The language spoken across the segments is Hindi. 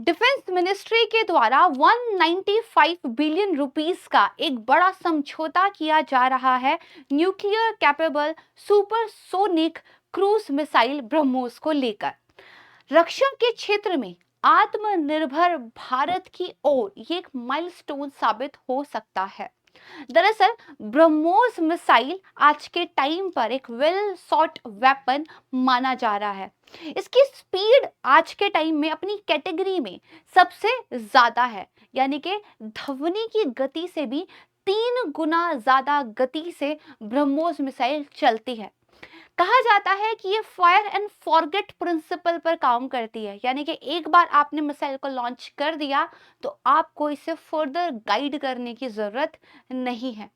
डिफेंस मिनिस्ट्री के द्वारा 195 बिलियन रुपीस का एक बड़ा समझौता किया जा रहा है nuclear capable supersonic cruise missile BrahMos को लेकर। रक्षा के क्षेत्र में आत्मनिर्भर भारत की ओर ये एक माइलस्टोन साबित हो सकता है। दरअसल ब्रह्मोस मिसाइल आज के टाइम पर एक वेल सॉट वेपन माना जा रहा है। इसकी स्पीड आज के टाइम में अपनी कैटेगरी में सबसे ज्यादा है, यानी कि ध्वनि की गति से भी 3 गुना ज्यादा गति से ब्रह्मोस मिसाइल चलती है। कहा जाता है कि ये फायर एंड फॉरगेट प्रिंसिपल पर काम करती है, यानी कि एक बार आपने मिसाइल को लॉन्च कर दिया तो आपको इसे फर्दर गाइड करने की जरूरत नहीं है।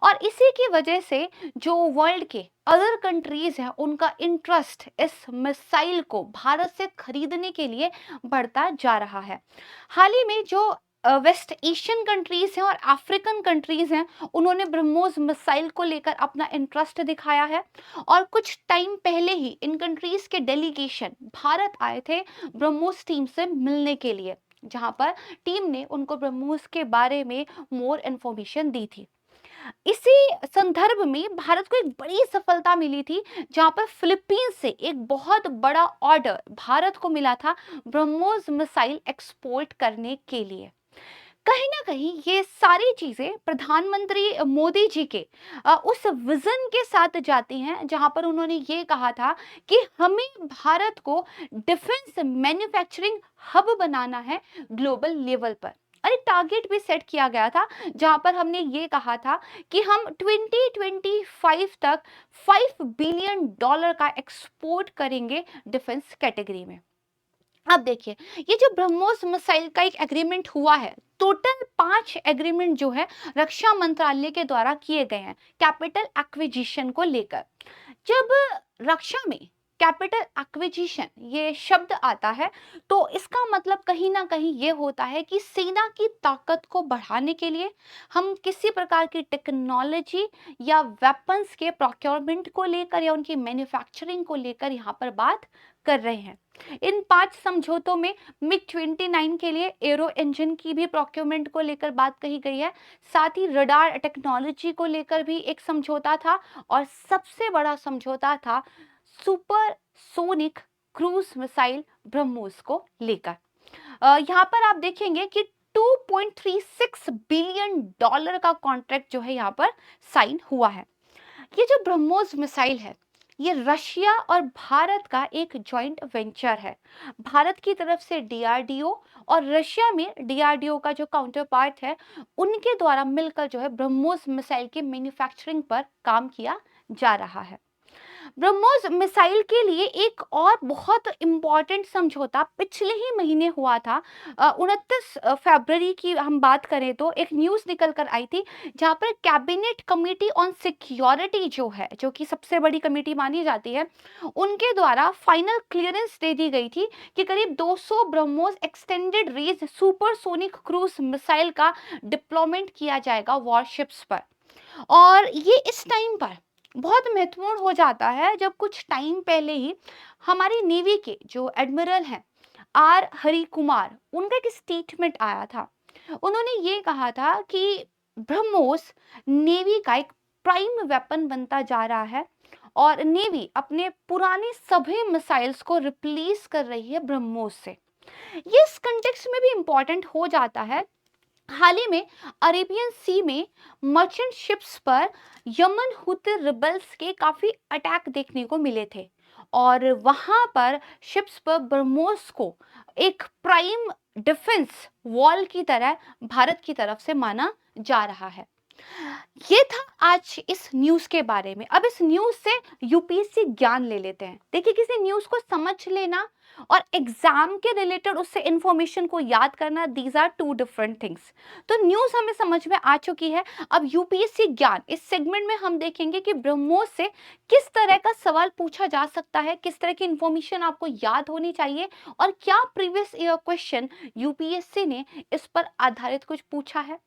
और इसी की वजह से जो वर्ल्ड के अदर कंट्रीज हैं उनका इंटरेस्ट इस मिसाइल को भारत से खरीदने के लिए बढ़ता जा रहा है। हाल ही में जो वेस्ट एशियन कंट्रीज हैं और अफ्रीकन कंट्रीज हैं, उन्होंने ब्रह्मोस मिसाइल को लेकर अपना इंटरेस्ट दिखाया है। और कुछ टाइम पहले ही इन कंट्रीज के डेलीगेशन भारत आए थे ब्रह्मोस टीम से मिलने के लिए, जहां पर टीम ने उनको ब्रह्मोस के बारे में मोर इन्फॉर्मेशन दी थी। इसी संदर्भ में भारत को एक बड़ी सफलता मिली थी, जहां पर फिलीपींस से एक बहुत बड़ा ऑर्डर भारत को मिला था ब्रह्मोस मिसाइल एक्सपोर्ट करने के लिए। कहीं ना कहीं ये सारी चीजें प्रधानमंत्री मोदी जी के उस विजन के साथ जाती हैं, जहां पर उन्होंने ये कहा था कि हमें भारत को डिफेंस मैन्युफैक्चरिंग हब बनाना है ग्लोबल लेवल पर। और एक टारगेट भी सेट किया गया था, जहां पर हमने ये कहा था कि हम 2025 तक $5 बिलियन का एक्सपोर्ट करेंगे डिफेंस कैटेगरी में। अब देखिए, ये जो ब्रह्मोस मिसाइल का एक एग्रीमेंट हुआ है, टोटल 5 एग्रीमेंट जो है रक्षा मंत्रालय के द्वारा किए गए हैं कैपिटल एक्विजिशन को लेकर। जब रक्षा में कैपिटल एक्विजिशन ये शब्द आता है तो इसका मतलब कहीं ना कहीं ये होता है कि सेना की ताकत को बढ़ाने के लिए हम किसी प्रकार की टेक्नोलॉजी या वेपन्स के प्रोक्योरमेंट को लेकर या उनकी मैन्युफैक्चरिंग को लेकर यहाँ पर बात कर रहे हैं। इन 5 समझौतों में मिग-29 के लिए एरो इंजन की भी प्रोक्योरमेंट को लेकर बात कही गई है। साथ ही रडार टेक्नोलॉजी को लेकर भी एक समझौता था और सबसे बड़ा समझौता था super sonic cruise missile BrahMos को लेकर। यहाँ पर आप देखेंगे कि $2.36 बिलियन का कॉन्ट्रैक्ट जो है यहाँ पर साइन हुआ है। ये जो ब्रह्मोस मिसाइल है ये रशिया और भारत का एक जॉइंट वेंचर है। भारत की तरफ से डीआरडीओ और रशिया में डीआरडीओ का जो काउंटर पार्ट है उनके द्वारा मिलकर जो है ब्रह्मोस मिसाइल की मैन्युफैक्चरिंग पर काम किया जा रहा है। ब्रह्मोस मिसाइल के लिए एक और बहुत इंपॉर्टेंट समझौता पिछले ही महीने हुआ था। 29 फरवरी की हम बात करें तो एक न्यूज़ निकल कर आई थी, जहां पर कैबिनेट कमेटी ऑन सिक्योरिटी जो है, जो कि सबसे बड़ी कमेटी मानी जाती है, उनके द्वारा फाइनल क्लियरेंस दे दी गई थी कि करीब 200 BrahMos extended range supersonic cruise missile का डिप्लॉयमेंट किया जाएगा वॉरशिप्स पर। और ये इस टाइम पर बहुत महत्वपूर्ण हो जाता है जब कुछ टाइम पहले ही हमारी नेवी के जो एडमिरल हैं आर हरि कुमार, उनका एक स्टेटमेंट आया था। उन्होंने ये कहा था कि ब्रह्मोस नेवी का एक प्राइम वेपन बनता जा रहा है और नेवी अपने पुराने सभी मिसाइल्स को रिप्लेस कर रही है ब्रह्मोस से। ये इस कंटेक्स्ट में भी इंपॉर्टेंट हो जाता है। हाल ही में अरेबियन सी में मर्चेंट शिप्स पर यमन हुती रिबल्स के काफी अटैक देखने को मिले थे और वहां पर शिप्स पर ब्रह्मोस को एक प्राइम डिफेंस वॉल की तरह भारत की तरफ से माना जा रहा है। ये था आज इस न्यूज के बारे में। अब इस न्यूज से यूपीएससी ज्ञान ले लेते हैं। देखिए, किसी न्यूज को समझ लेना और एग्जाम के रिलेटेड उससे इंफॉर्मेशन को याद करना, these are two different things. तो न्यूज हमें समझ में आ चुकी है। अब यूपीएससी ज्ञान इस सेगमेंट में हम देखेंगे कि ब्रह्मोस से किस तरह का सवाल पूछा जा सकता है, किस तरह की इंफॉर्मेशन आपको याद होनी चाहिए और क्या प्रीवियस ईयर क्वेश्चन यूपीएससी ने इस पर आधारित कुछ पूछा है।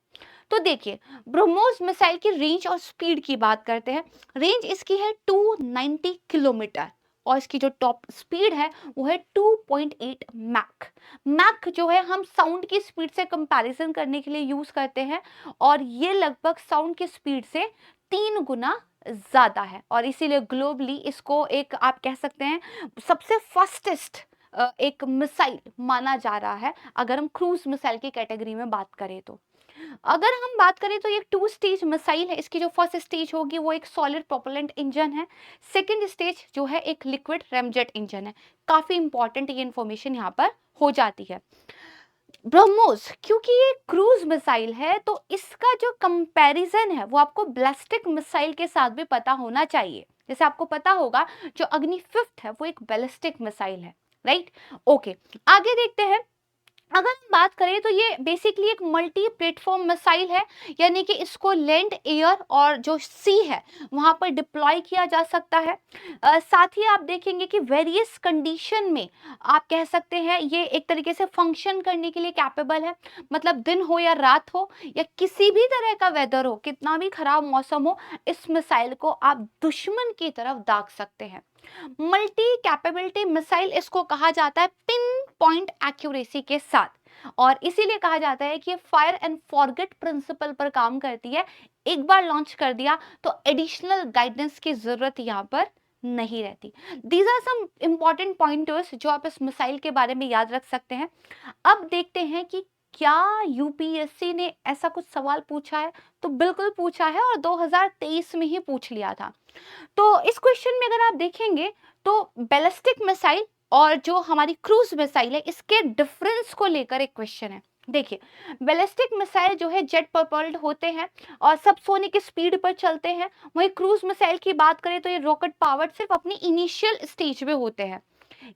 तो देखिए, ब्रह्मोस मिसाइल की रेंज और स्पीड की बात करते हैं। रेंज इसकी है 290 किलोमीटर और इसकी जो टॉप स्पीड है वो है 2.8 मैक। मैक जो है हम साउंड की स्पीड से कंपैरिजन करने के लिए यूज करते हैं, और ये लगभग साउंड की स्पीड से 3 गुना ज्यादा है, और इसीलिए ग्लोबली इसको एक आप कह सकते हैं सबसे फास्टेस्ट एक मिसाइल माना जा रहा है, अगर हम क्रूज मिसाइल की कैटेगरी में बात करें तो। अगर हम बात करें तो ये 2 स्टेज मिसाइल है। इसकी जो फर्स्ट स्टेज होगी वो एक सॉलिड प्रोपेलेंट इंजन है, सेकंड स्टेज जो है एक लिक्विड रैमजेट इंजन है। काफी इंपॉर्टेंट ये इंफॉर्मेशन यहाँ पर हो जाती है। ब्रह्मोस क्योंकि ये क्रूज मिसाइल है तो इसका जो कंपैरिजन है वो आपको बैलिस्टिक मिसाइल के साथ भी पता होना चाहिए। जैसे आपको पता होगा जो अग्नि 5 है वो एक बैलिस्टिक मिसाइल है, राइट। ओके, आगे देखते हैं। अगर हम बात करें तो ये बेसिकली एक मल्टी प्लेटफॉर्म मिसाइल है, यानी कि इसको लैंड, एयर और जो सी है वहां पर डिप्लॉय किया जा सकता है। साथ ही आप देखेंगे कि वेरियस कंडीशन में आप कह सकते हैं ये एक तरीके से फंक्शन करने के लिए कैपेबल है। मतलब दिन हो या रात हो या किसी भी तरह का वेदर हो, कितना भी खराब मौसम हो, इस मिसाइल को आप दुश्मन की तरफ दाग सकते हैं। मल्टी कैपेबिलिटी मिसाइल इसको कहा जाता है पिन पॉइंट एक्यूरेसी के साथ, और इसीलिए कहा जाता है कि ये फायर एंड फॉरगेट प्रिंसिपल पर काम करती है। एक बार लॉन्च कर दिया तो एडिशनल गाइडेंस की जरूरत यहाँ पर नहीं रहती। These are some important pointers जो आप इस मिसाइल के बारे में याद रख सकते हैं। अब देखते हैं कि क्या यूपीएससी ने ऐसा कुछ सवाल पूछा है, तो बिल्कुल पूछा है, और 2023 में ही पूछ लिया था। तो इस क्वेश्चन में अगर आप देखेंगे तो बैलिस्टिक मिसाइल और जो हमारी क्रूज मिसाइल है इसके डिफरेंस को लेकर एक क्वेश्चन है। देखिए, बैलिस्टिक मिसाइल जो है जेट प्रोपल्ड होते हैं और सबसोनिक स्पीड पर चलते हैं। वहीं क्रूज मिसाइल की बात करें तो ये रॉकेट पावर्ड सिर्फ अपनी इनिशियल स्टेज पे होते हैं।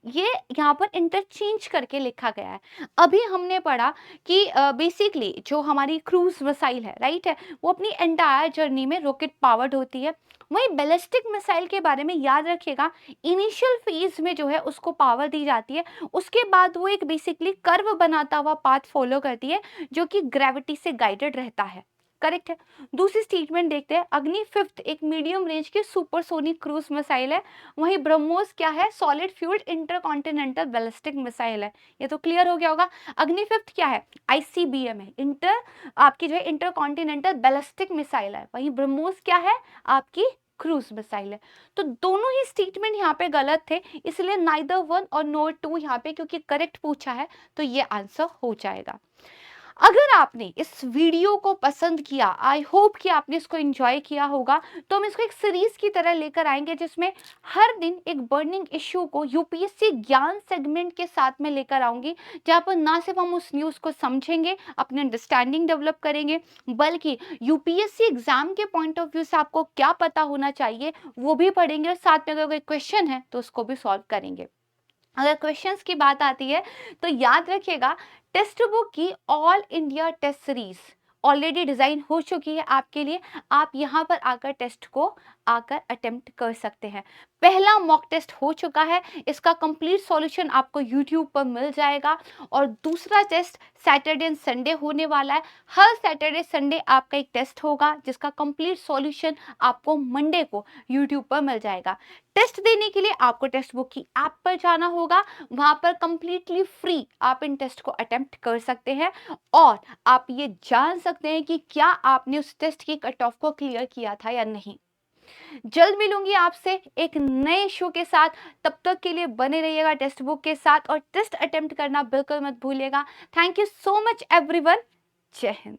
ये यहाँ पर इंटरचेंज करके लिखा गया है। अभी हमने पढ़ा कि बेसिकली जो हमारी क्रूज मिसाइल है, राइट है, वो अपनी एंटायर जर्नी में रॉकेट पावर्ड होती है। वहीं बैलिस्टिक मिसाइल के बारे में याद रखिएगा, इनिशियल फेज में जो है उसको पावर दी जाती है, उसके बाद वो एक बेसिकली कर्व बनाता हुआ पाथ फॉलो करती है जो कि ग्रेविटी से गाइडेड रहता है। करेक्ट है। दूसरी स्टेटमेंट देखते हैं। अग्नि 5 एक मीडियम रेंज की सुपरसोनिक क्रूज मिसाइल है। वहीं ब्रह्मोस क्या है, solid fuelled intercontinental ballistic missile है। ये तो क्लियर हो गया होगा। अग्नि 5 क्या है, आईसीबीएम है, आपकी जो है इंटरकॉन्टिनेंटल बैलिस्टिक मिसाइल है। वहीं ब्रह्मोस क्या है, आपकी क्रूज मिसाइल है। तो दोनों ही स्टेटमेंट यहाँ पे गलत थे, इसलिए नाइदर 1 और नो 2 यहाँ पे क्योंकि करेक्ट पूछा है तो ये आंसर हो जाएगा। अगर आपने इस वीडियो को पसंद किया, आई होप कि आपने इसको एंजॉय किया होगा, तो हम इसको एक सीरीज की तरह लेकर आएंगे जिसमें हर दिन एक बर्निंग इश्यू को यूपीएससी ज्ञान सेगमेंट के साथ में लेकर आऊंगी, जहां पर ना सिर्फ हम उस न्यूज को समझेंगे, अपने अंडरस्टैंडिंग डेवलप करेंगे, बल्कि यूपीएससी एग्जाम के पॉइंट ऑफ व्यू से आपको क्या पता होना चाहिए वो भी पढ़ेंगे, और साथ में अगर कोई क्वेश्चन है तो उसको भी सॉल्व करेंगे। अगर क्वेश्चंस की बात आती है तो याद रखिएगा, टेक्स्ट बुक की all India test series already design हो चुकी है आपके लिए। आप यहाँ पर आकर टेस्ट को आकर अटेम्प्ट कर सकते हैं। पहला मॉक टेस्ट हो चुका है, इसका कंप्लीट सॉल्यूशन आपको यूट्यूब पर मिल जाएगा, और दूसरा टेस्ट सैटरडे एंड संडे होने वाला है। हर सैटरडे संडे आपका एक टेस्ट होगा जिसका कंप्लीट सॉल्यूशन आपको मंडे को यूट्यूब पर मिल जाएगा। टेस्ट देने के लिए आपको टेक्स्ट बुक की ऐप पर जाना होगा, वहां पर कंप्लीटली फ्री आप इन टेस्ट को अटेम्प्ट कर सकते हैं, और आप ये जान सकते हैं कि क्या आपने उस टेस्ट की कट ऑफ को क्लियर किया था या नहीं। जल्द मिलूंगी आपसे एक नए शो के साथ। तब तक के लिए बने रहिएगा टेक्स्ट बुक के साथ, और टेस्ट अटेम्प्ट करना बिल्कुल मत भूलिएगा। Thank you so much everyone. जय हिंद।